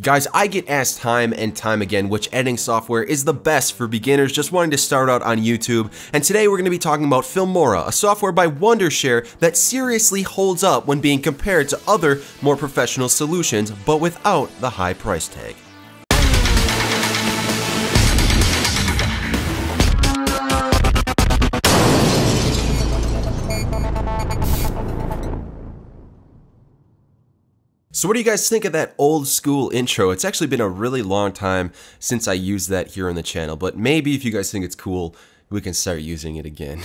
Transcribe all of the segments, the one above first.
Guys, I get asked time and time again which editing software is the best for beginners just wanting to start out on YouTube, and today we're going to be talking about Filmora, a software by Wondershare that seriously holds up when being compared to other, more professional solutions, but without the high price tag. So what do you guys think of that old school intro? It's actually been a really long time since I used that here on the channel, but maybe if you guys think it's cool, we can start using it again.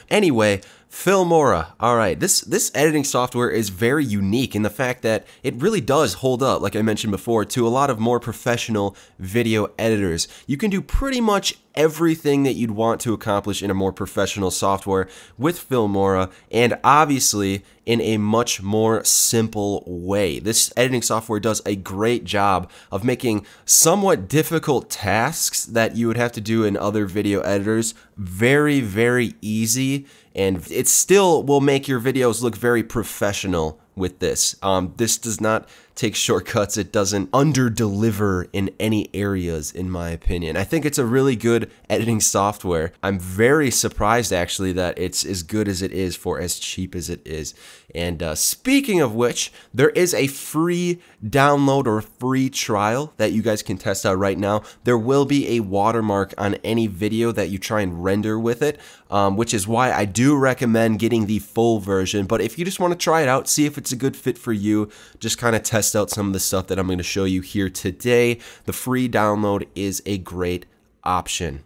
Anyway, Filmora. Alright, this editing software is very unique in the fact that it really does hold up, like I mentioned before, to a lot of more professional video editors. You can do pretty much everything that you'd want to accomplish in a more professional software with Filmora, and obviously in a much more simple way. This editing software does a great job of making somewhat difficult tasks that you would have to do in other video editors very, very easy, and it still will make your videos look very professional with this. This does not take shortcuts. It doesn't under-deliver in any areas, in my opinion. I think it's a really good editing software. I'm very surprised, actually, that it's as good as it is for as cheap as it is. And speaking of which, there is a free download or free trial that you guys can test out right now. There will be a watermark on any video that you try and render with it, which is why I do recommend getting the full version. But if you just want to try it out, see if it's a good fit for you, just kind of test out some of the stuff that I'm going to show you here today. The free download is a great option.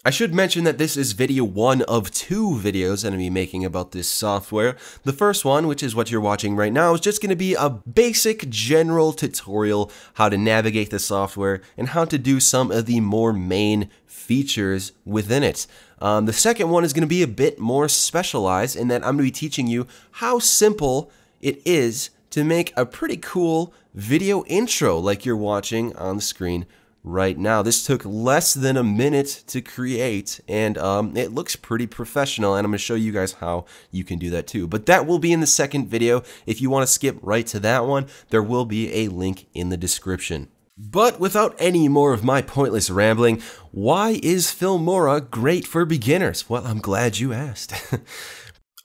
I should mention that this is video one of two videos that I'm going to be making about this software. The first one, which is what you're watching right now, is just going to be a basic general tutorial how to navigate the software and how to do some of the more main features within it. The second one is going to be a bit more specialized in that I'm going to be teaching you how simple it is to make a pretty cool video intro like you're watching on the screen right now. This took less than a minute to create, and it looks pretty professional, and I'm going to show you guys how you can do that too. But that will be in the second video. If you want to skip right to that one, there will be a link in the description. But without any more of my pointless rambling, why is Filmora great for beginners? Well, I'm glad you asked.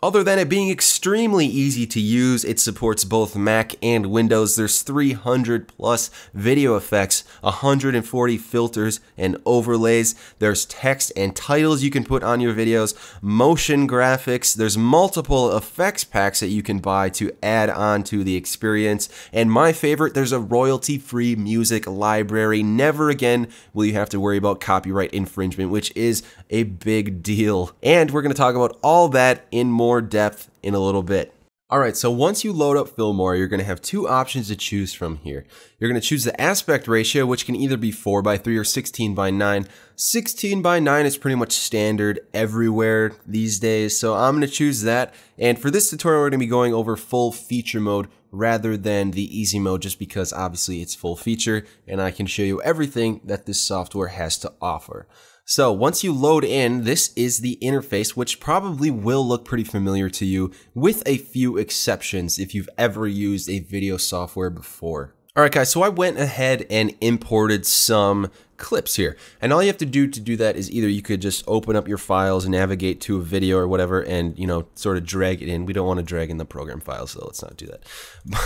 Other than it being extremely easy to use, it supports both Mac and Windows. There's 300 plus video effects, 140 filters and overlays. There's text and titles you can put on your videos, motion graphics. There's multiple effects packs that you can buy to add on to the experience. And my favorite, there's a royalty-free music library. Never again will you have to worry about copyright infringement, which is a big deal. And we're going to talk about all that in more depth in a little bit. Alright, so once you load up Filmora, you're going to have two options to choose from here. You're going to choose the aspect ratio, which can either be 4:3 or 16:9. 16:9 is pretty much standard everywhere these days, so I'm going to choose that. And for this tutorial, we're going to be going over full feature mode rather than the easy mode, just because obviously it's full feature, and I can show you everything that this software has to offer. So once you load in, this is the interface, which probably will look pretty familiar to you, with a few exceptions if you've ever used a video software before. Alright guys, so I went ahead and imported some clips here, and all you have to do that is either you could just open up your files, navigate to a video or whatever, and sort of drag it in. We don't want to drag in the program files, so let's not do that.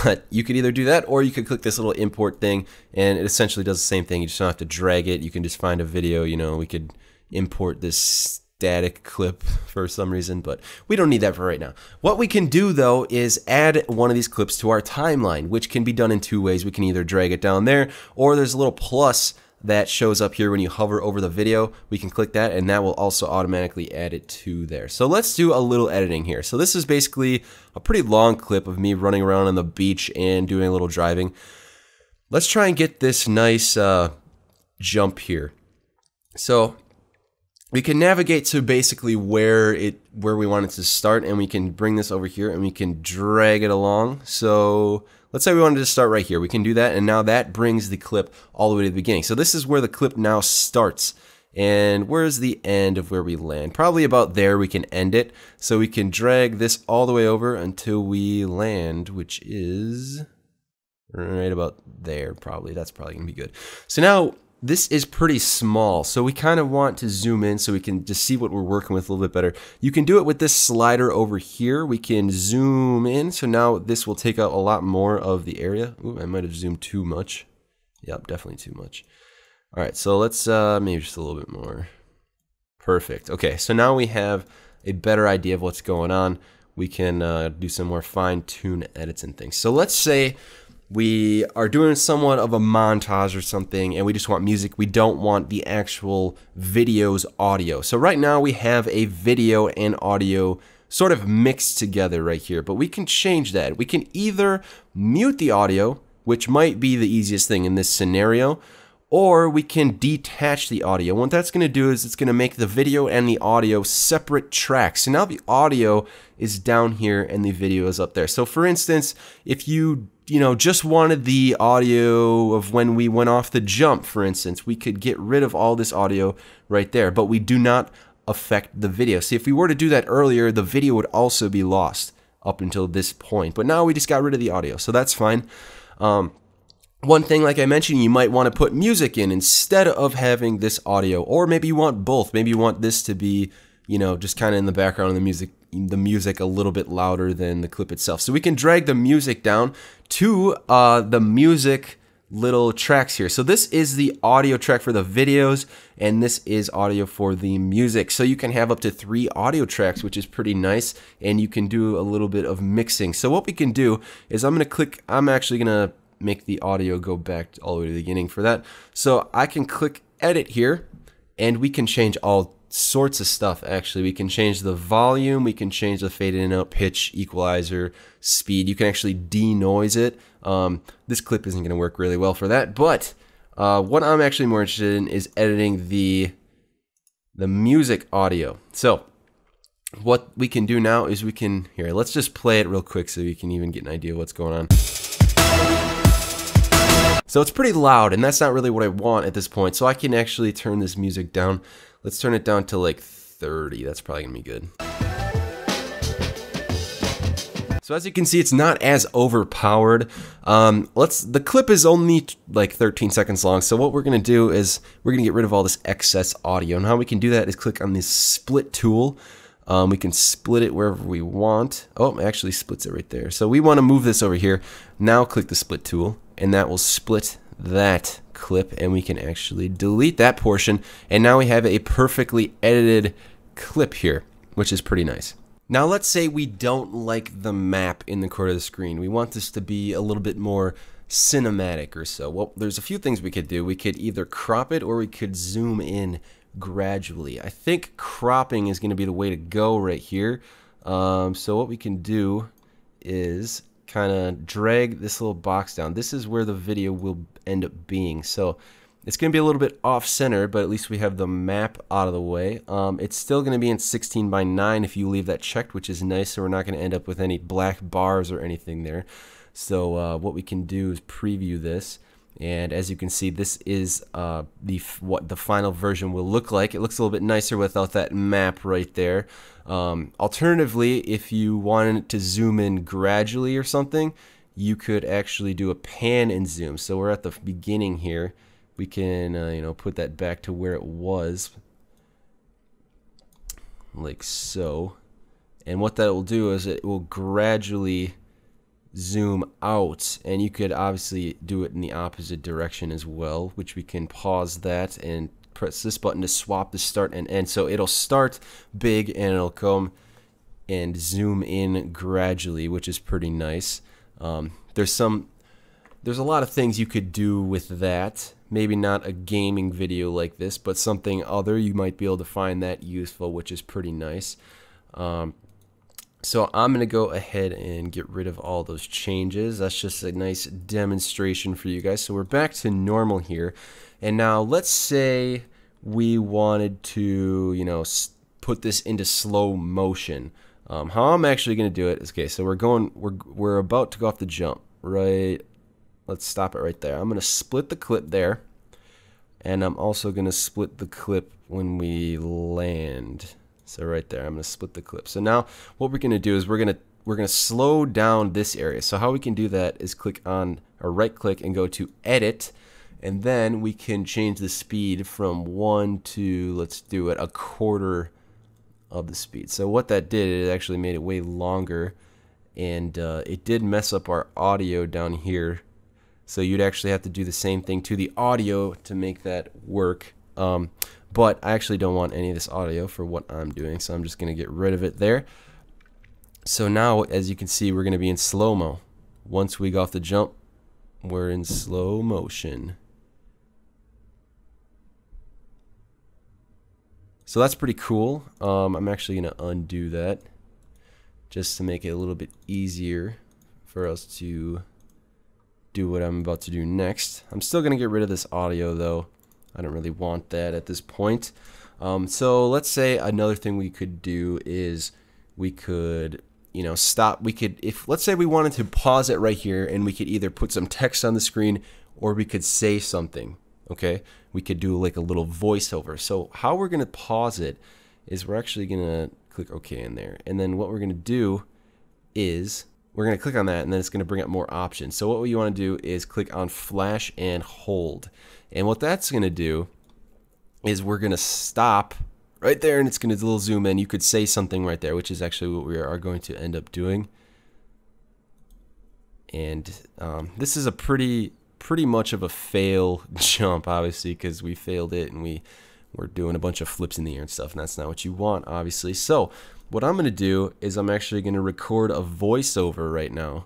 But you could either do that, or you could click this little import thing, and it essentially does the same thing. You just don't have to drag it. You can just find a video. We could import this static clip for some reason, but we don't need that for right now. What we can do though is add one of these clips to our timeline, which can be done in two ways. We can either drag it down there, or there's a little plus that shows up here when you hover over the video. We can click that, and that will also automatically add it to there. So let's do a little editing here. So this is basically a pretty long clip of me running around on the beach and doing a little driving. Let's try and get this nice jump here. So we can navigate to basically where we want it to start, and we can bring this over here and we can drag it along. So let's say we wanted to start right here. We can do that, and now that brings the clip all the way to the beginning. So this is where the clip now starts. And where's the end of where we land? Probably about there we can end it. So we can drag this all the way over until we land, which is right about there probably. That's probably gonna be good. So now this is pretty small, so we kind of want to zoom in so we can just see what we're working with a little bit better. You can do it with this slider over here. We can zoom in, so now this will take up a lot more of the area. Ooh, I might have zoomed too much. Yep, definitely too much. All right, so let's maybe just a little bit more. Perfect. Okay, so now we have a better idea of what's going on. We can do some more fine-tune edits and things. So let's say we are doing somewhat of a montage or something and we just want music. We don't want the actual video's audio. So right now we have a video and audio sort of mixed together right here, but we can change that. We can either mute the audio, which might be the easiest thing in this scenario, or we can detach the audio. What that's going to do is it's going to make the video and the audio separate tracks. So now the audio is down here and the video is up there. So for instance, if you just wanted the audio of when we went off the jump, for instance, we could get rid of all this audio right there, but we do not affect the video. See, if we were to do that earlier, the video would also be lost up until this point, but now we just got rid of the audio, so that's fine. One thing, like I mentioned, you might want to put music in instead of having this audio, or maybe you want both. Maybe you want this to be, just kind of in the background of the music a little bit louder than the clip itself. So we can drag the music down to the music little tracks here. So this is the audio track for the videos, and this is audio for the music. So you can have up to 3 audio tracks, which is pretty nice, and you can do a little bit of mixing. So what we can do is I'm actually going to make the audio go back all the way to the beginning for that. So I can click edit here, and we can change all sorts of stuff. Actually, we can change the volume, we can change the fade in and out, pitch, equalizer, speed. You can actually denoise it. This clip isn't going to work really well for that, but what I'm actually more interested in is editing the music audio. So what we can do now is let's just play it real quick so you can even get an idea of what's going on. So it's pretty loud, and that's not really what I want at this point. So I can actually turn this music down. Let's turn it down to like 30. That's probably gonna be good. So as you can see, it's not as overpowered. The clip is only like 13 seconds long. So what we're gonna do is we're gonna get rid of all this excess audio. And how we can do that is click on this split tool. We can split it wherever we want. Oh, it actually splits it right there. So we want to move this over here. Now click the split tool, and that will split that clip, and we can actually delete that portion. And now we have a perfectly edited clip here, which is pretty nice. Now let's say we don't like the map in the corner of the screen. We want this to be a little bit more cinematic or so. Well, there's a few things we could do. We could either crop it or we could zoom in gradually. I think cropping is going to be the way to go right here. So what we can do is kind of drag this little box down. This is where the video will end up being. So it's going to be a little bit off center, but at least we have the map out of the way. It's still going to be in 16:9 if you leave that checked, which is nice. So we're not going to end up with any black bars or anything there. So what we can do is preview this. And as you can see, this is what the final version will look like. It looks a little bit nicer without that map right there. Alternatively, if you wanted to zoom in gradually or something, you could actually do a pan and zoom. So we're at the beginning here. We can put that back to where it was, like so. And what that will do is it will gradually zoom out, and you could obviously do it in the opposite direction as well, which we can pause that and press this button to swap the start and end. So it'll start big and it'll come and zoom in gradually, which is pretty nice. There's a lot of things you could do with that. Maybe not a gaming video like this, but something other. You might be able to find that useful, which is pretty nice. So I'm going to go ahead and get rid of all those changes. That's just a nice demonstration for you guys. So we're back to normal here. And now let's say we wanted to, put this into slow motion. How I'm actually going to do it is, okay, so we're about to go off the jump, right? Let's stop it right there. I'm going to split the clip there. And I'm also going to split the clip when we land. So right there, I'm going to split the clip. So now what we're going to do is we're going to we're going to slow down this area. So how we can do that is click on, or right click and go to edit, and then we can change the speed from 1 to, let's do it, 1/4 of the speed. So what that did, it actually made it way longer, and it did mess up our audio down here. So you'd actually have to do the same thing to the audio to make that work. But I actually don't want any of this audio for what I'm doing, so I'm just going to get rid of it there. So now, as you can see, we're going to be in slow-mo. Once we go off the jump, we're in slow motion. So that's pretty cool. I'm actually going to undo that just to make it a little bit easier for us to do what I'm about to do next. I'm still going to get rid of this audio though. I don't really want that at this point. So let's say another thing we could do is we could, you know, stop. We could, if let's say we wanted to pause it right here, and we could either put some text on the screen or we could say something. Okay, we could do like a little voiceover. So how we're going to pause it is we're actually going to click OK in there, and then what we're going to do is we're going to click on that, and then it's going to bring up more options. So what you want to do is click on flash and hold. And what that's going to do is we're going to stop right there, and it's going to do a little zoom in. You could say something right there, which is actually what we are going to end up doing. And this is a pretty much of a fail jump, obviously, because we failed it and we're doing a bunch of flips in the air and stuff, and that's not what you want, obviously. So what I'm going to do is I'm actually going to record a voiceover right now,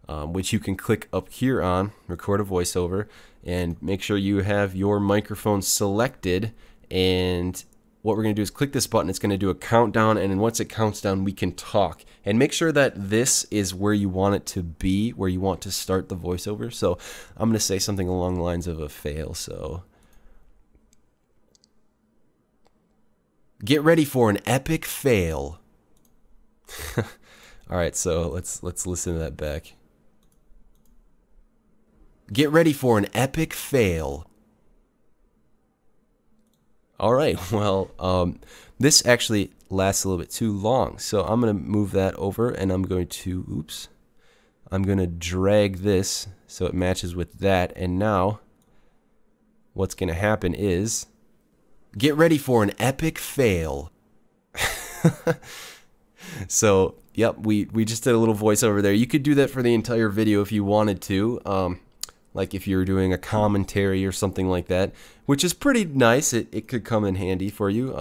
which you can click up here on record a voiceover, and make sure you have your microphone selected. And what we're going to do is click this button. It's going to do a countdown, and then once it counts down, we can talk. And make sure that this is where you want it to be, where you want to start the voiceover. So I'm going to say something along the lines of a fail. So get ready for an epic fail. All right, so let's listen to that back. Get ready for an epic fail. All right, well, this actually lasts a little bit too long, so I'm going to move that over, and I'm going to, I'm going to drag this so it matches with that, and now what's going to happen is, get ready for an epic fail. So, yep, we just did a little voiceover there. You could do that for the entire video if you wanted to. Like if you're doing a commentary or something like that, which is pretty nice. It could come in handy for you.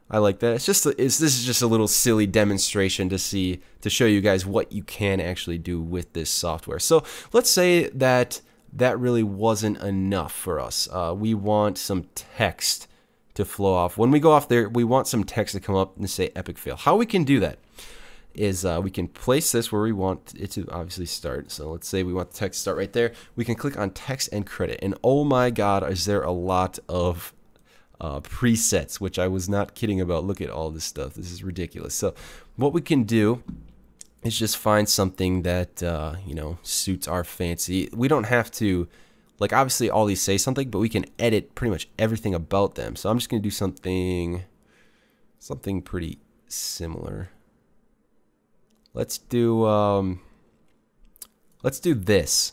I like that. This is just a little silly demonstration to show you guys what you can actually do with this software. So let's say that really wasn't enough for us. We want some text to flow off. When we go off there, we want some text to come up and say epic fail. How we can do that is we can place this where we want it to obviously start. So let's say we want the text to start right there. We can click on text and credit, and oh my god, is there a lot of presets, which I was not kidding about. Look at all this stuff. This is ridiculous. So what we can do is just find something that you know, suits our fancy. We don't have to, like, obviously all these say something, but we can edit pretty much everything about them. So I'm just gonna do something pretty similar. Let's do this.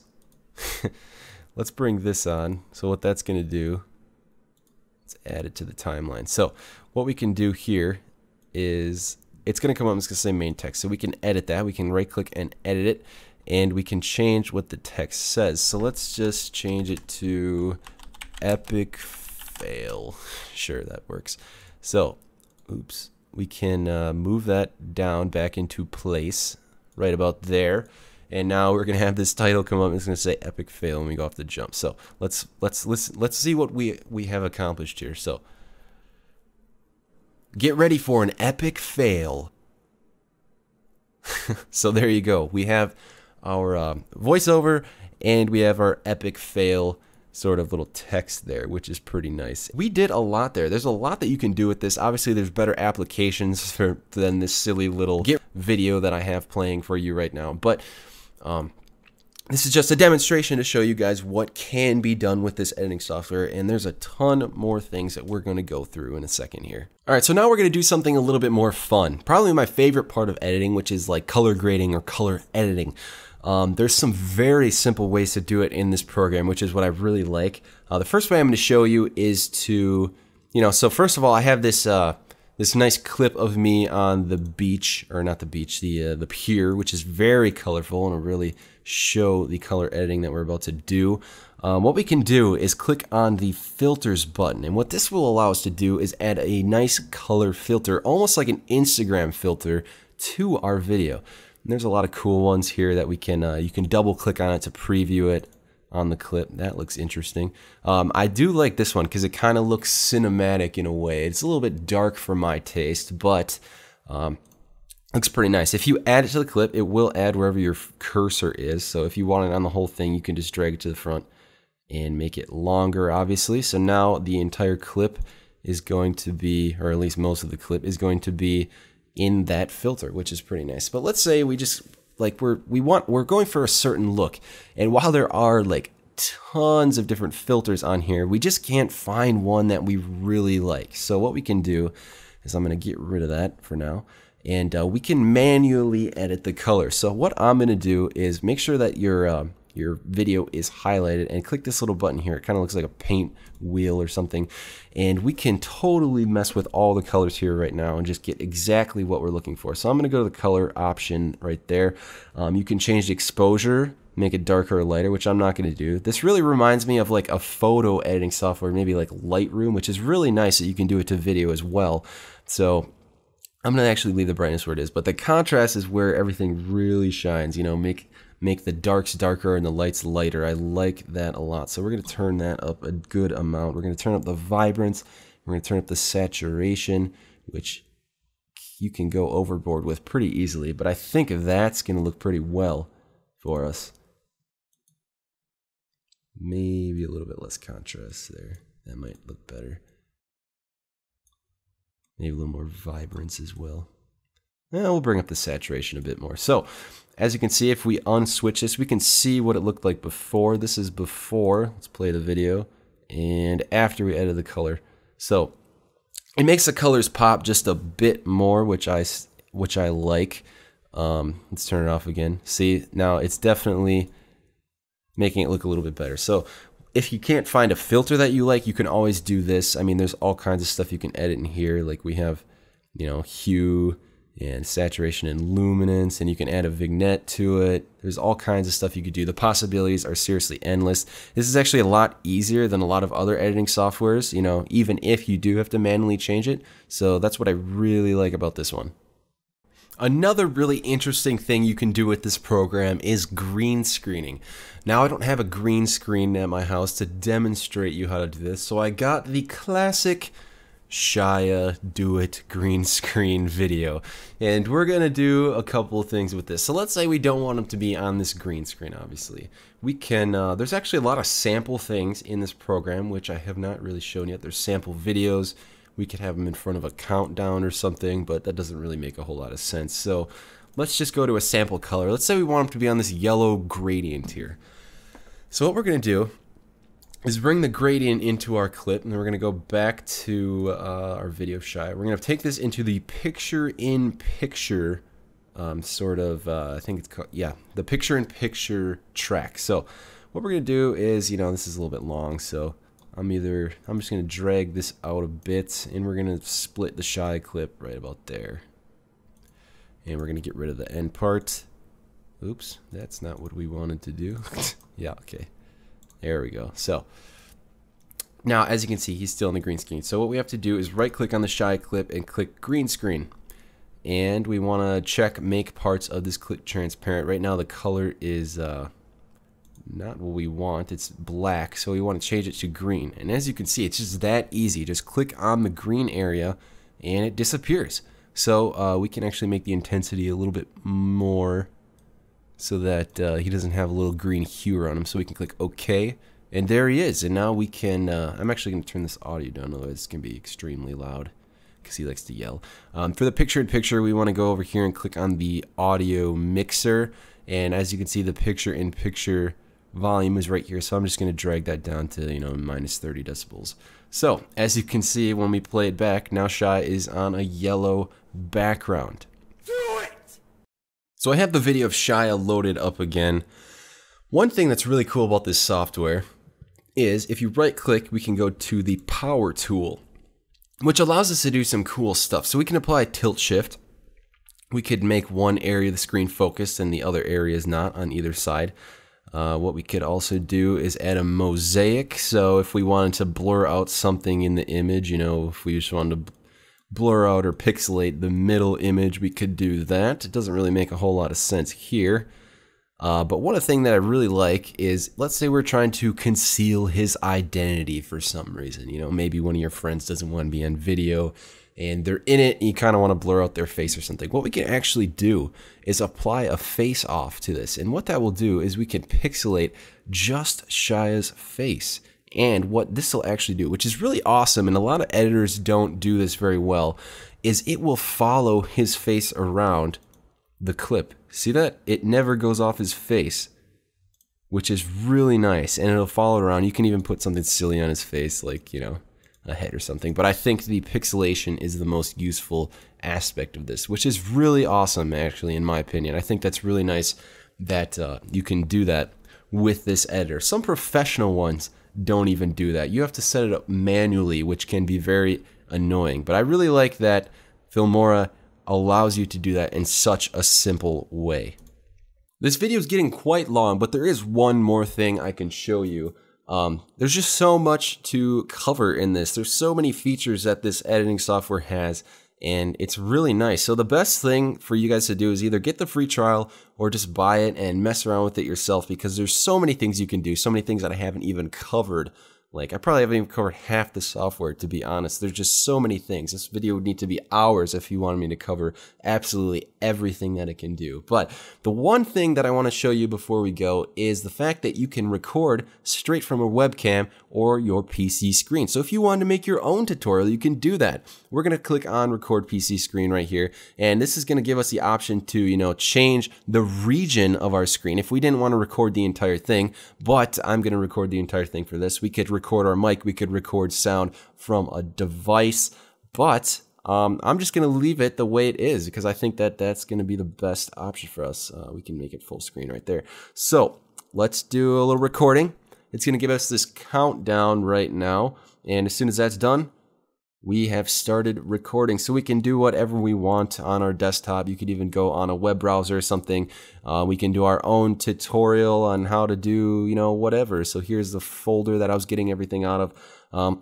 Let's bring this on. So what that's going to do, let's add it to the timeline. So what we can do here is it's going to come up, it's going to say main text. So we can edit that. We can right click and edit it, and we can change what the text says. So let's just change it to epic fail. Sure, that works. So, oops. We can move that down back into place right about there, and now we're gonna have this title come up, and it's gonna say epic fail when we go off the jump. So let's listen, let's see what we have accomplished here. So get ready for an epic fail. So there you go. We have our voiceover, and we have our epic fail sort of little text there, which is pretty nice. We did a lot there. There's a lot that you can do with this. Obviously, there's better applications than this silly little video that I have playing for you right now. But this is just a demonstration to show you guys what can be done with this editing software, and there's a ton more things that we're going to go through in a second here. All right, so now we're going to do something a little bit more fun. Probably my favorite part of editing, which is like color grading or color editing. There's some very simple ways to do it in this program, which is what I really like. The first way I'm going to show you is to, so first of all, I have this this nice clip of me on the beach, or not the beach, the pier, which is very colorful and will really show the color editing that we're about to do. What we can do is click on the filters button, and what this will allow us to do is add a nice color filter, almost like an Instagram filter, to our video. And there's a lot of cool ones here that we can you can double click on it to preview it on the clip. That looks interesting. I do like this one because it kind of looks cinematic in a way. It's a little bit dark for my taste, but looks pretty nice. If you add it to the clip, it will add wherever your cursor is. So if you want it on the whole thing, you can just drag it to the front and make it longer, obviously. So now the entire clip is going to be, or at least most of the clip is going to be in that filter, which is pretty nice. But let's say we just like we're going for a certain look, and while there are like tons of different filters on here, we just can't find one that we really like. So what we can do is I'm going to get rid of that for now, and we can manually edit the color. So what I'm going to do is make sure that your video is highlighted, and click this little button here. It kind of looks like a paint wheel or something, and we can totally mess with all the colors here right now and just get exactly what we're looking for. So I'm going to go to the color option right there. You can change the exposure, make it darker or lighter, which I'm not going to do. This really reminds me of like a photo editing software, maybe like Lightroom, which is really nice that you can do it to video as well. So I'm going to actually leave the brightness where it is, but the contrast is where everything really shines. Make the darks darker and the lights lighter. I like that a lot. So we're going to turn that up a good amount. We're going to turn up the vibrance. We're going to turn up the saturation, which you can go overboard with pretty easily, but I think that's going to look pretty well for us. Maybe a little bit less contrast there. That might look better. Maybe a little more vibrance as well. We'll bring up the saturation a bit more. So, as you can see, if we unswitch this, we can see what it looked like before. This is before. Let's play the video. And after we added the color. So, it makes the colors pop just a bit more, which I like. Let's turn it off again. See, now it's definitely making it look a little bit better. So, if you can't find a filter that you like, you can always do this. I mean, there's all kinds of stuff you can edit in here. Like we have, hue and saturation and luminance, and you can add a vignette to it. There's all kinds of stuff you could do. The possibilities are seriously endless. This is actually a lot easier than a lot of other editing softwares, even if you do have to manually change it. So that's what I really like about this one. Another really interesting thing you can do with this program is green screening. Now, I don't have a green screen at my house to demonstrate you how to do this, so I got the classic Shia do it green screen video, and we're gonna do a couple of things with this. So let's say we don't want them to be on this green screen. Obviously we can there's actually a lot of sample things in this program which I have not really shown yet. There's sample videos. We could have them in front of a countdown or something, but that doesn't really make a whole lot of sense. So let's just go to a sample color. Let's say we want them to be on this yellow gradient here. So what we're gonna do is bring the gradient into our clip, and then we're going to go back to our video shot. We're going to take this into the picture-in-picture sort of, I think it's called, yeah, the picture-in-picture track. So what we're going to do is, this is a little bit long, so I'm just going to drag this out a bit, and we're going to split the shy clip right about there. And we're going to get rid of the end part. Oops, that's not what we wanted to do. Yeah, okay. There we go. So now, as you can see, he's still in the green screen. So what we have to do is right click on the shy clip and click green screen. And we want to check make parts of this clip transparent. Right now the color is not what we want. It's black. So we want to change it to green. And as you can see, it's just that easy. Just click on the green area and it disappears. So we can actually make the intensity a little bit more, so that he doesn't have a little green hue around him. So we can click OK, and there he is. And now we can, I'm actually going to turn this audio down, otherwise it's going to be extremely loud, because he likes to yell. For the picture-in-picture, we want to go over here and click on the audio mixer, and as you can see, the picture-in-picture volume is right here, so I'm just going to drag that down to, you know, minus 30 decibels. So, as you can see when we play it back, now Shy is on a yellow background. Do it! So I have the video of Shia loaded up again. One thing that's really cool about this software is if you right click, we can go to the power tool, which allows us to do some cool stuff. So we can apply tilt shift. We could make one area of the screen focused and the other area is not on either side. What we could also do is add a mosaic. So if we wanted to blur out something in the image, you know, if we just wanted to blur out or pixelate the middle image, we could do that. It doesn't really make a whole lot of sense here. But one thing that I really like is, let's say we're trying to conceal his identity for some reason. You know, maybe one of your friends doesn't want to be on video and they're in it and you kind of want to blur out their face or something. What we can actually do is apply a face off to this. And what that will do is we can pixelate just Shia's face. And what this will actually do, which is really awesome, and a lot of editors don't do this very well, is it will follow his face around the clip. See that? It never goes off his face, which is really nice, and it'll follow around. You can even put something silly on his face, like, you know, a head or something. But I think the pixelation is the most useful aspect of this, which is really awesome, actually, in my opinion. I think that's really nice that you can do that with this editor. Some professional ones don't even do that. You have to set it up manually, which can be very annoying. But I really like that Filmora allows you to do that in such a simple way. This video is getting quite long, but there is one more thing I can show you. There's just so much to cover in this. There's so many features that this editing software has, and it's really nice. So the best thing for you guys to do is either get the free trial or just buy it and mess around with it yourself, because there's so many things you can do, so many things that I haven't even covered. Like, I probably haven't even covered half the software, to be honest. There's just so many things. This video would need to be hours if you wanted me to cover absolutely everything that it can do. But the one thing that I want to show you before we go is the fact that you can record straight from a webcam or your PC screen. So if you wanted to make your own tutorial, you can do that. We're going to click on record PC screen right here, and this is going to give us the option to, you know, change the region of our screen. If we didn't want to record the entire thing, but I'm going to record the entire thing for this, we could record our mic, we could record sound from a device, but I'm just going to leave it the way it is because I think that that's going to be the best option for us. We can make it full screen right there. So let's do a little recording. It's going to give us this countdown right now, and as soon as that's done, we have started recording. So we can do whatever we want on our desktop. You could even go on a web browser or something. We can do our own tutorial on how to do, you know, whatever. So here's the folder that I was getting everything out of.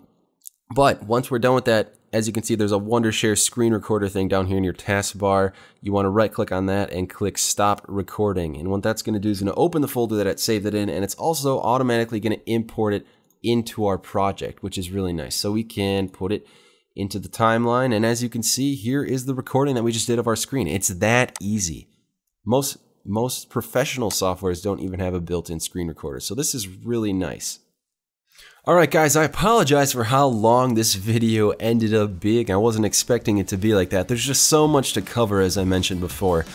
But once we're done with that, as you can see, there's a Wondershare screen recorder thing down here in your taskbar. You want to right click on that and click stop recording. And what that's going to do is going to open the folder that it saved it in, and it's also automatically going to import it into our project, which is really nice. So we can put it into the timeline, and as you can see, here is the recording that we just did of our screen. It's that easy. Most professional softwares don't even have a built-in screen recorder, so this is really nice. Alright guys, I apologize for how long this video ended up being. I wasn't expecting it to be like that. There's just so much to cover, as I mentioned before.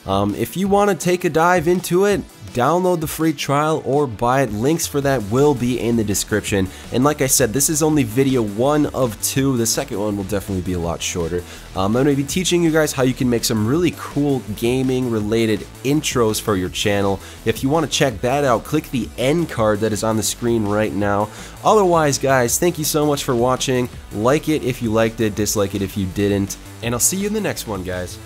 If you want to take a dive into it, download the free trial or buy it. Links for that will be in the description. And like I said, this is only video 1 of 2. The second one will definitely be a lot shorter. I'm going to be teaching you guys how you can make some really cool gaming related intros for your channel. If you want to check that out, click the end card that is on the screen right now. Otherwise guys, thank you so much for watching. Like it if you liked it, dislike it if you didn't, and I'll see you in the next one guys.